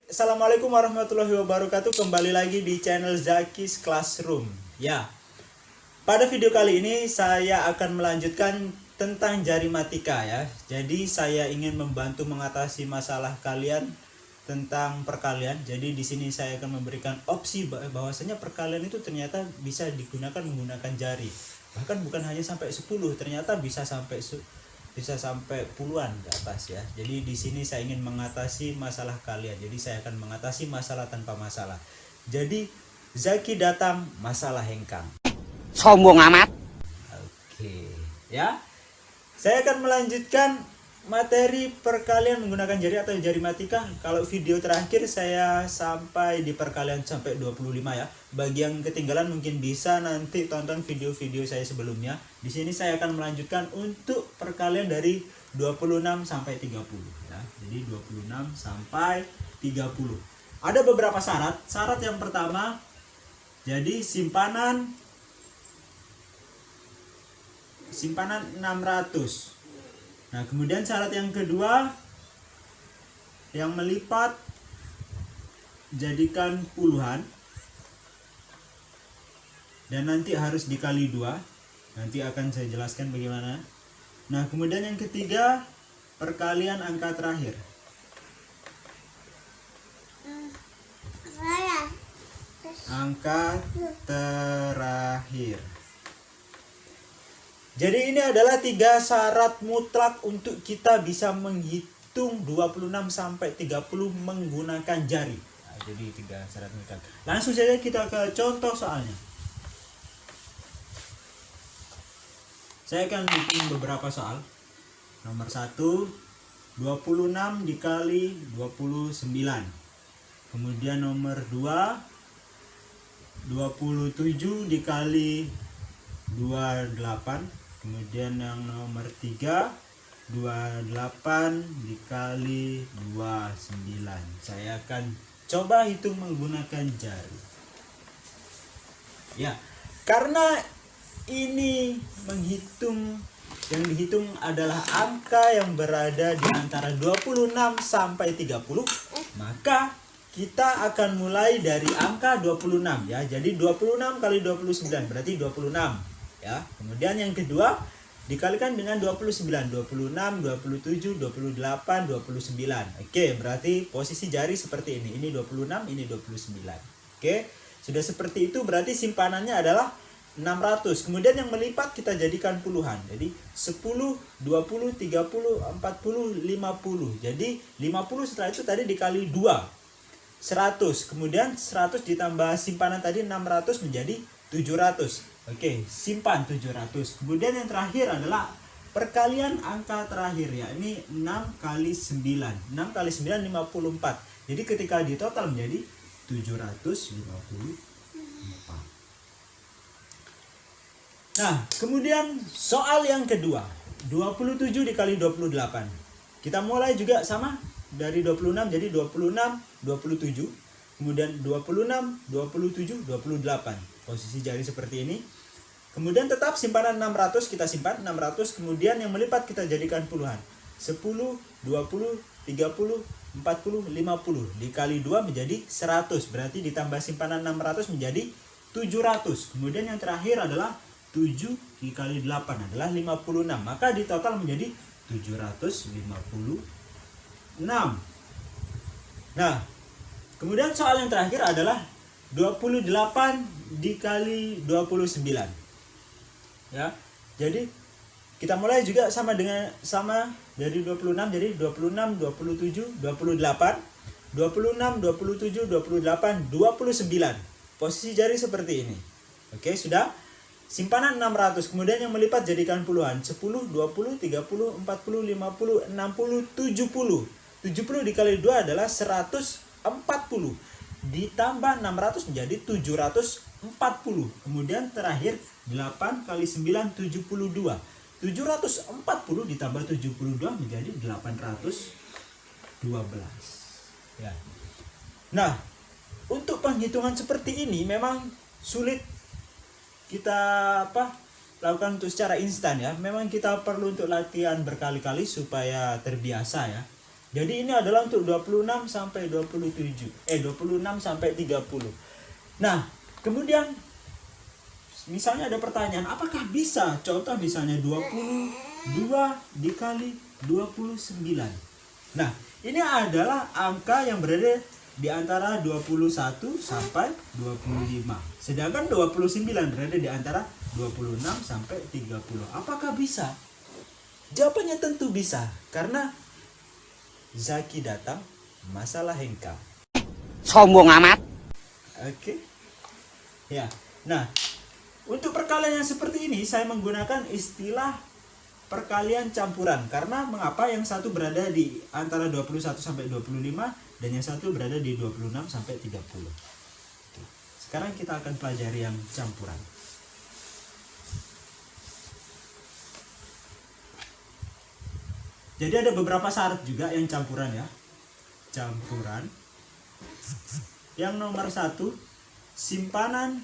Assalamualaikum warahmatullahi wabarakatuh. Kembali lagi di channel Zakis Classroom. Ya, pada video kali ini saya akan melanjutkan tentang jarimatika ya. Jadi saya ingin membantu mengatasi masalah kalian tentang perkalian. Jadi di sini saya akan memberikan opsi bahwasanya perkalian itu ternyata bisa digunakan menggunakan jari. Bahkan bukan hanya sampai 10, ternyata bisa sampai puluhan ke atas ya. Jadi di sini saya ingin mengatasi masalah kalian. Jadi saya akan mengatasi masalah tanpa masalah. Jadi Zaki datang, masalah hengkang. Sombong amat. Oke, ya. Saya akan melanjutkan materi perkalian menggunakan jari atau jarimatika. Kalau video terakhir saya sampai di perkalian sampai 25 ya. Bagi yang ketinggalan mungkin bisa nanti tonton video-video saya sebelumnya. Di sini saya akan melanjutkan untuk perkalian dari 26 sampai 30 ya. Jadi 26 sampai 30. Ada beberapa syarat. Syarat yang pertama, jadi simpanan 600. Nah, kemudian syarat yang kedua, yang melipat jadikan puluhan dan nanti harus dikali 2. Nanti akan saya jelaskan bagaimana. Nah, kemudian yang ketiga, perkalian angka terakhir. Angka terakhir. Jadi ini adalah 3 syarat mutlak untuk kita bisa menghitung 26 sampai 30 menggunakan jari. Nah, jadi 3 syarat mutlak. Langsung saja kita ke contoh soalnya. Saya akan bikin beberapa soal. Nomor 1, 26 dikali 29. Kemudian nomor 2, 27 dikali 28. Kemudian yang nomor 3, 28 dikali 29. Saya akan coba hitung menggunakan jari. Ya, karena ini yang dihitung adalah angka yang berada di antara 26 sampai 30, maka kita akan mulai dari angka 26 ya. Jadi 26 kali 29 berarti 26. Ya, kemudian yang kedua dikalikan dengan 29, 26, 27, 28, 29. Oke, berarti posisi jari seperti ini. Ini 26, ini 29. Oke, sudah seperti itu berarti simpanannya adalah 600. Kemudian yang melipat kita jadikan puluhan. Jadi 10, 20, 30, 40, 50. Jadi 50 setelah itu tadi dikali 2. 100. Kemudian 100 ditambah simpanan tadi 600 menjadi 700. Oke, simpan 700. Kemudian yang terakhir adalah perkalian angka terakhir ya. Ini 6 kali 9. 6 kali 9 54. Jadi ketika ditotal menjadi 754. Nah, kemudian soal yang kedua, 27 dikali 28. Kita mulai juga sama dari 26, jadi 26, 27. Kemudian 26, 27, 28. Posisi jari seperti ini. Kemudian tetap simpanan 600 kita simpan 600. Kemudian yang melipat kita jadikan puluhan. 10, 20, 30, 40, 50. Dikali 2 menjadi 100. Berarti ditambah simpanan 600 menjadi 700. Kemudian yang terakhir adalah 7 dikali 8 adalah 56. Maka di total menjadi 756. Nah, kemudian soal yang terakhir adalah 28 dikali 29. Ya. Jadi kita mulai juga sama dari 26, jadi 26, 27, 28, 26, 27, 28, 29. Posisi jari seperti ini. Oke, sudah. Simpanan 600, kemudian yang melipat jadikan puluhan. 10, 20, 30, 40, 50, 60, 70. 70 dikali 2 adalah 140. Ditambah 600 menjadi 740. Kemudian terakhir 8 kali 9 72. 740 ditambah 72 menjadi 812. Ya. Nah, untuk penghitungan seperti ini memang sulit kita lakukan untuk secara instan ya. Memang kita perlu untuk latihan berkali-kali supaya terbiasa ya. Jadi ini adalah untuk 26 sampai 27. 26 sampai 30. Nah, kemudian misalnya ada pertanyaan, apakah bisa? Contoh misalnya 22 dikali 29. Nah, ini adalah angka yang berada di antara 21 sampai 25. Sedangkan 29 berada di antara 26 sampai 30. Apakah bisa? Jawabannya tentu bisa, karena Zaki datang, masalah hengkang. Sombong amat. Oke. Ya. Nah, untuk perkalian yang seperti ini saya menggunakan istilah perkalian campuran, karena mengapa yang satu berada di antara 21 sampai 25 dan yang satu berada di 26 sampai 30. Oke. Sekarang kita akan pelajari yang campuran. Jadi ada beberapa syarat juga yang campuran ya. Campuran. Yang nomor 1, simpanan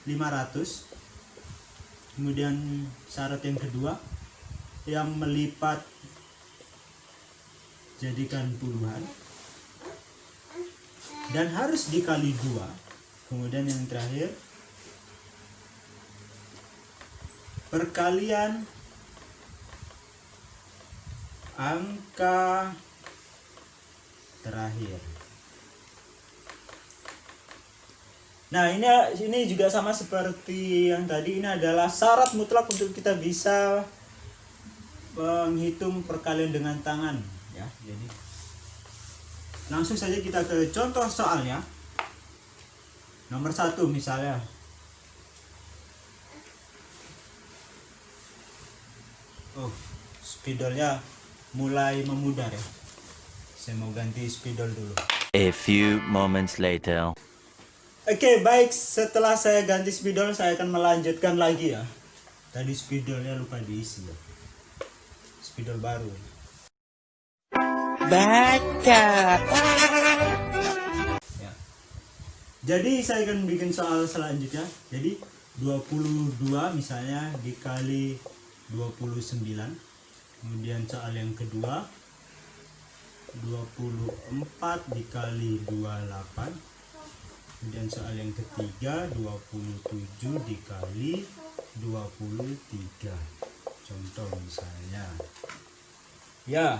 500. Kemudian syarat yang kedua, yang melipat jadikan puluhan dan harus dikali 2. Kemudian yang terakhir, perkalian angka terakhir. Nah, ini juga sama seperti yang tadi. Ini adalah syarat mutlak untuk kita bisa menghitung perkalian dengan tangan ya. Jadi langsung saja kita ke contoh soalnya. Nomor 1 misalnya. Oh, spidolnya mulai memudar ya. Saya mau ganti spidol dulu. A few moments later. Oke, baik. Setelah saya ganti spidol, saya akan melanjutkan lagi ya. Tadi spidolnya lupa diisi ya. Spidol baru. Baca. Ya. Jadi saya akan bikin soal selanjutnya. Jadi 22 misalnya dikali 29. Kemudian soal yang kedua 24 dikali 28. Kemudian soal yang ketiga 27 dikali 23. Contoh misalnya. Ya.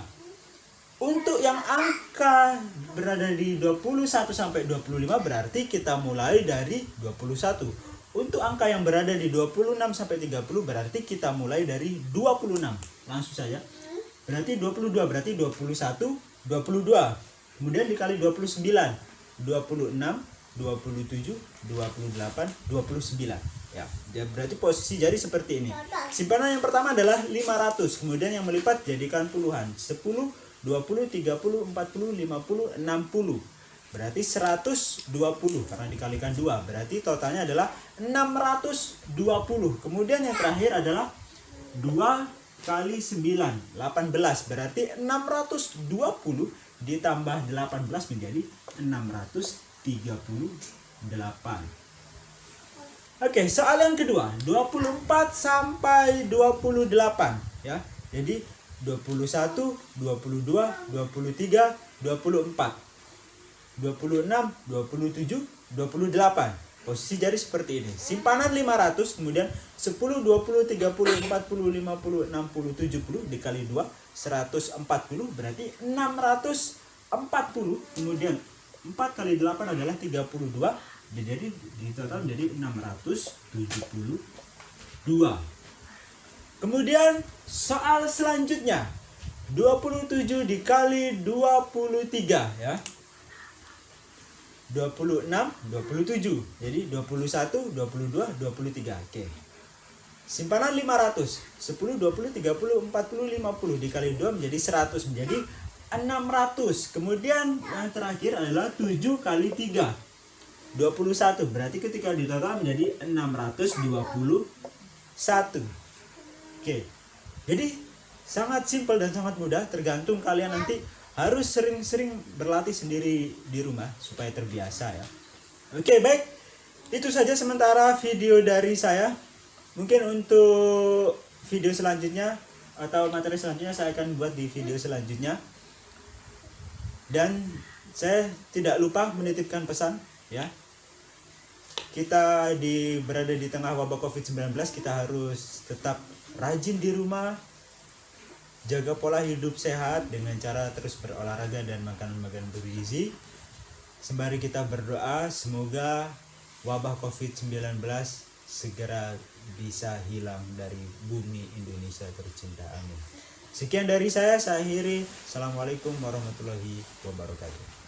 Untuk yang angka berada di 21 sampai 25 berarti kita mulai dari 21. Untuk angka yang berada di 26 sampai 30 berarti kita mulai dari 26. Langsung saja. Berarti 22 berarti 21 22. Kemudian dikali 29. 26 27 28 29. Ya, berarti posisi jari seperti ini. Simpanan yang pertama adalah 500. Kemudian yang melipat jadikan puluhan. 10, 20, 30, 40, 50, 60. Berarti 120 karena dikalikan 2. Berarti totalnya adalah 620. Kemudian yang terakhir adalah 2 kali 9, 18. Berarti 620 ditambah 18 menjadi 638. Oke, soal yang kedua, 24 sampai 28 ya. Jadi 21, 22, 23, 24. 26, 27, 28. Posisi jari seperti ini. Simpanan 500, kemudian 10, 20, 30, 40, 50, 60, 70 dikali 2, 140 berarti 640. Kemudian 4 kali 8 adalah 32. Jadi di total menjadi 672. Kemudian soal selanjutnya 27 dikali 23 ya. 26, 27. Jadi 21, 22, 23. Oke. Simpanan 500. 10, 20, 30, 40, 50 dikali 2 menjadi 100, menjadi 600. Kemudian yang terakhir adalah 7 kali 3. 21. Berarti ketika ditotal menjadi 621. Oke. Jadi sangat simpel dan sangat mudah, tergantung kalian nanti harus sering-sering berlatih sendiri di rumah supaya terbiasa ya. Oke, baik. Itu saja sementara video dari saya. Mungkin untuk video selanjutnya atau materi selanjutnya saya akan buat di video selanjutnya. Dan saya tidak lupa menitipkan pesan ya. Kita berada di tengah wabah COVID-19, kita harus tetap rajin di rumah, jaga pola hidup sehat dengan cara terus berolahraga dan makan bergizi. Sembari kita berdoa semoga wabah COVID-19 segera bisa hilang dari bumi Indonesia tercinta. Amin. Sekian dari saya akhiri. Assalamualaikum warahmatullahi wabarakatuh.